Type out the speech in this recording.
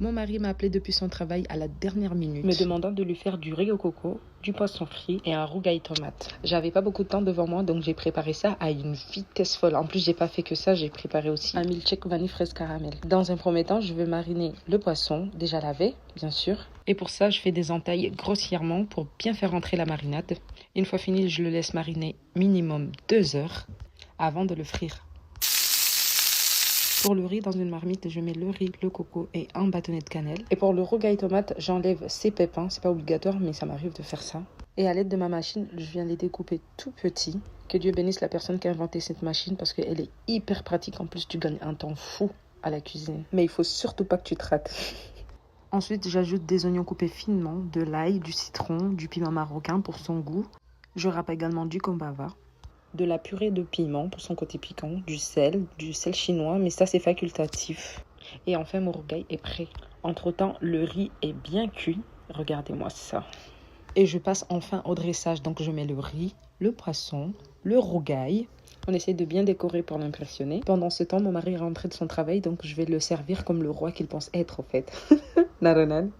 Mon mari m'a appelé depuis son travail à la dernière minute, me demandant de lui faire du riz au coco, du poisson frit et un rougail tomate. J'avais pas beaucoup de temps devant moi, donc j'ai préparé ça à une vitesse folle. En plus, j'ai pas fait que ça, j'ai préparé aussi un milkshake vanille fraise caramel. Dans un premier temps, je vais mariner le poisson, déjà lavé, bien sûr. Et pour ça, je fais des entailles grossièrement pour bien faire rentrer la marinade. Une fois fini, je le laisse mariner minimum 2 heures avant de le frire. Pour le riz, dans une marmite, je mets le riz, le coco et un bâtonnet de cannelle. Et pour le rougail tomate, j'enlève ces pépins. C'est pas obligatoire, mais ça m'arrive de faire ça. Et à l'aide de ma machine, je viens les découper tout petits. Que Dieu bénisse la personne qui a inventé cette machine parce qu'elle est hyper pratique. En plus, tu gagnes un temps fou à la cuisine. Mais il faut surtout pas que tu te rates. Ensuite, j'ajoute des oignons coupés finement, de l'ail, du citron, du piment marocain pour son goût. Je râpe également du kombava, de la purée de piment pour son côté piquant, du sel chinois, mais ça c'est facultatif. Et enfin, mon rougail est prêt. Entre-temps, le riz est bien cuit. Regardez-moi ça. Et je passe enfin au dressage. Donc je mets le riz, le poisson, le rougail. On essaie de bien décorer pour l'impressionner. Pendant ce temps, mon mari est rentré de son travail, donc je vais le servir comme le roi qu'il pense être, au fait. Naranan.